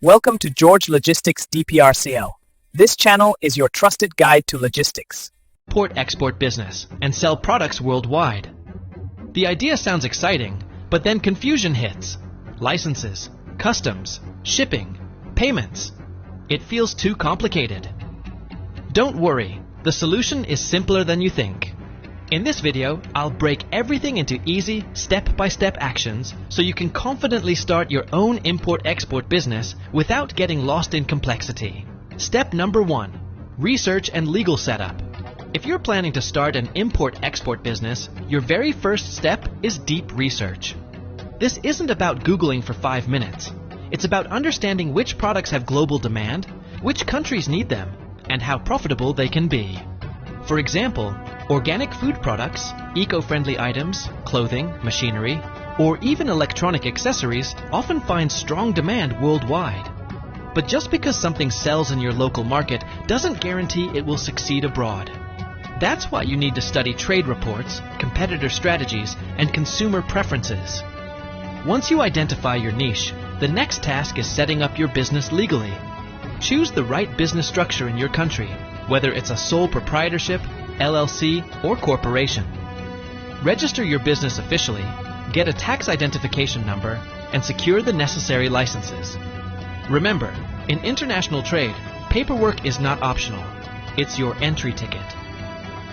Welcome to George Logistics DPRCL. This channel is your trusted guide to logistics. Import-export business and sell products worldwide. The idea sounds exciting, but then confusion hits. Licenses, customs, shipping, payments. It feels too complicated. Don't worry, the solution is simpler than you think. In this video, I'll break everything into easy, step-by-step actions so you can confidently start your own import-export business without getting lost in complexity. Step number 1. Research and legal setup. If you're planning to start an import-export business, your very first step is deep research. This isn't about Googling for 5 minutes. It's about understanding which products have global demand, which countries need them, and how profitable they can be. For example, organic food products, eco-friendly items, clothing, machinery, or even electronic accessories often find strong demand worldwide. But just because something sells in your local market doesn't guarantee it will succeed abroad. That's why you need to study trade reports, competitor strategies, and consumer preferences. Once you identify your niche, the next task is setting up your business legally. Choose the right business structure in your country, whether it's a sole proprietorship, LLC, or corporation. Register your business officially, get a tax identification number, and secure the necessary licenses. Remember, in international trade, paperwork is not optional. It's your entry ticket.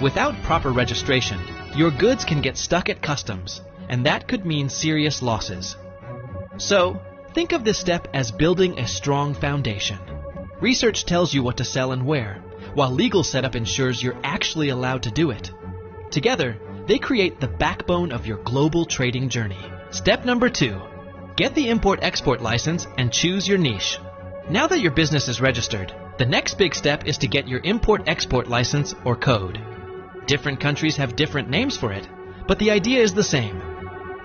Without proper registration, your goods can get stuck at customs, and that could mean serious losses. So, think of this step as building a strong foundation. Research tells you what to sell and where, while legal setup ensures you're actually allowed to do it. Together, they create the backbone of your global trading journey. Step number 2. Get the import-export license and choose your niche. Now that your business is registered, the next big step is to get your import-export license or code. Different countries have different names for it, but the idea is the same.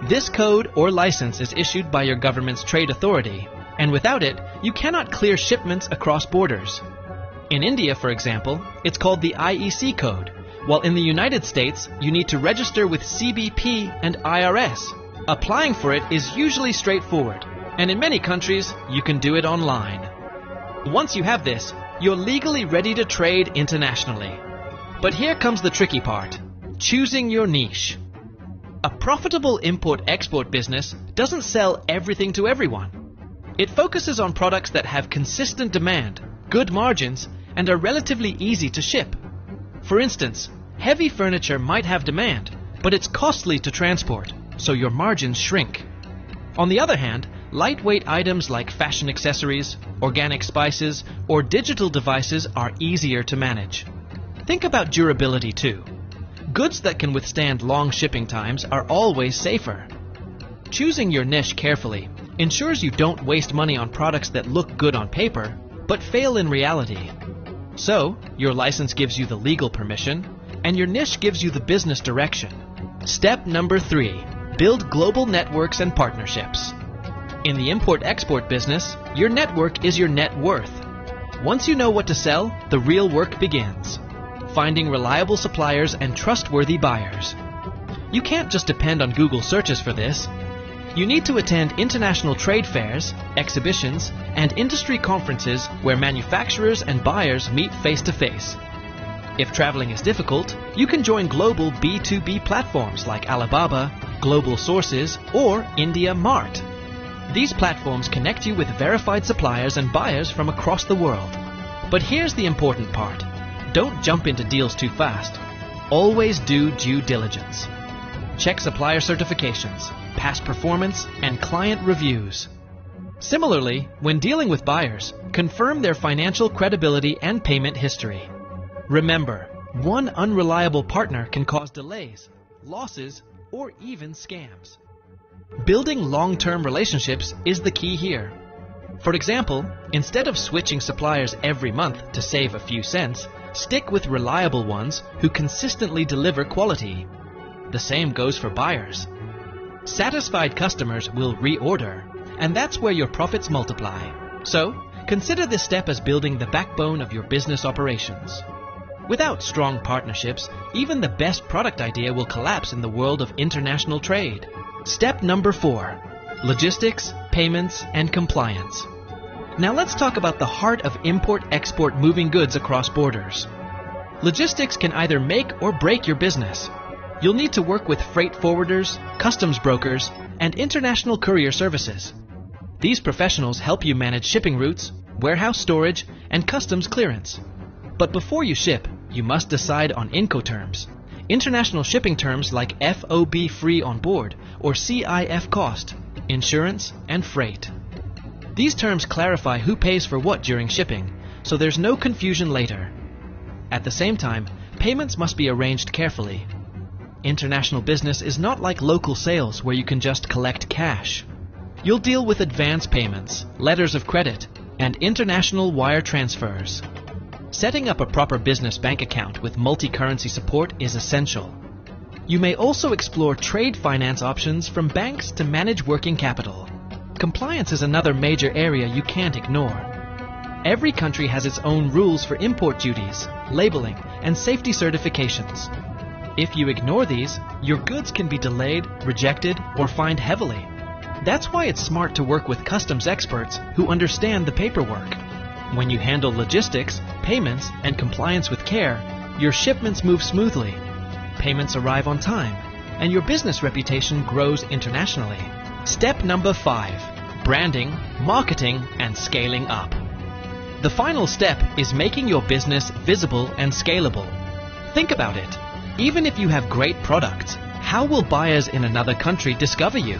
This code or license is issued by your government's trade authority, and without it, you cannot clear shipments across borders. In India, for example, it's called the IEC code, while in the United States, you need to register with CBP and IRS. Applying for it is usually straightforward, and in many countries, you can do it online. Once you have this, you're legally ready to trade internationally. But here comes the tricky part: choosing your niche. A profitable import-export business doesn't sell everything to everyone. It focuses on products that have consistent demand, good margins, and are relatively easy to ship. For instance, heavy furniture might have demand, but it's costly to transport, so your margins shrink. On the other hand, lightweight items like fashion accessories, organic spices, or digital devices are easier to manage. Think about durability too. Goods that can withstand long shipping times are always safer. Choosing your niche carefully ensures you don't waste money on products that look good on paper, but fail in reality. So, your license gives you the legal permission, and your niche gives you the business direction. Step number 3. Build global networks and partnerships. In the import-export business, your network is your net worth. Once you know what to sell, the real work begins. Finding reliable suppliers and trustworthy buyers. You can't just depend on Google searches for this. You need to attend international trade fairs, exhibitions, and industry conferences where manufacturers and buyers meet face-to-face. If traveling is difficult, you can join global B2B platforms like Alibaba, Global Sources, or India Mart. These platforms connect you with verified suppliers and buyers from across the world. But here's the important part. Don't jump into deals too fast. Always do due diligence. Check supplier certifications, past performance, and client reviews. Similarly, when dealing with buyers, confirm their financial credibility and payment history. Remember, one unreliable partner can cause delays, losses, or even scams. Building long-term relationships is the key here. For example, instead of switching suppliers every month to save a few cents, stick with reliable ones who consistently deliver quality. The same goes for buyers. Satisfied customers will reorder, and that's where your profits multiply. So, consider this step as building the backbone of your business operations. Without strong partnerships, even the best product idea will collapse in the world of international trade. Step number 4. Logistics, payments, and compliance. Now let's talk about the heart of import-export moving goods across borders. Logistics can either make or break your business. You'll need to work with freight forwarders, customs brokers, and international courier services. These professionals help you manage shipping routes, warehouse storage, and customs clearance. But before you ship, you must decide on Incoterms, international shipping terms like FOB free on board or CIF cost, insurance, and freight. These terms clarify who pays for what during shipping, so there's no confusion later. At the same time, payments must be arranged carefully. International business is not like local sales where you can just collect cash. You'll deal with advance payments, letters of credit, and international wire transfers. Setting up a proper business bank account with multi-currency support is essential. You may also explore trade finance options from banks to manage working capital. Compliance is another major area you can't ignore. Every country has its own rules for import duties, labeling, and safety certifications. If you ignore these, your goods can be delayed, rejected, or fined heavily. That's why it's smart to work with customs experts who understand the paperwork. When you handle logistics, payments, and compliance with care, your shipments move smoothly, payments arrive on time, and your business reputation grows internationally. Step number 5: branding, marketing, and scaling up. The final step is making your business visible and scalable. Think about it. Even if you have great products, how will buyers in another country discover you?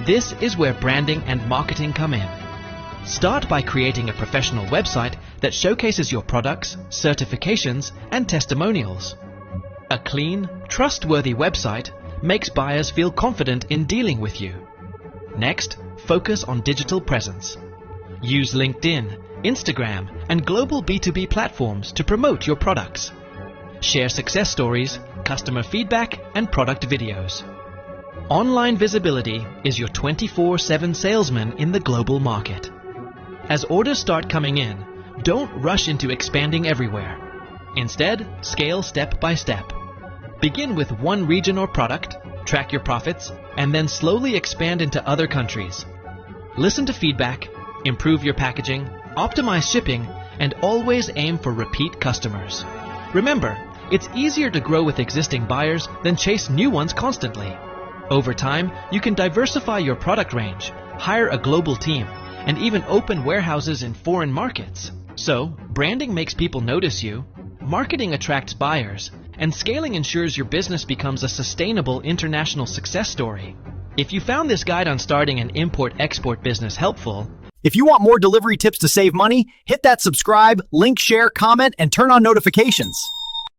This is where branding and marketing come in. Start by creating a professional website that showcases your products, certifications, and testimonials. A clean, trustworthy website makes buyers feel confident in dealing with you. Next, focus on digital presence. Use LinkedIn, Instagram, and global B2B platforms to promote your products. Share success stories, customer feedback, and product videos. Online visibility is your 24/7 salesman in the global market. As orders start coming in, don't rush into expanding everywhere. Instead, scale step by step. Begin with one region or product, track your profits, and then slowly expand into other countries. Listen to feedback, improve your packaging, optimize shipping, and always aim for repeat customers. Remember, it's easier to grow with existing buyers than chase new ones constantly. Over time, you can diversify your product range, hire a global team, and even open warehouses in foreign markets. So, branding makes people notice you, marketing attracts buyers, and scaling ensures your business becomes a sustainable international success story. If you found this guide on starting an import-export business helpful, If you want more delivery tips to save money, hit that subscribe, link, share, comment, and turn on notifications.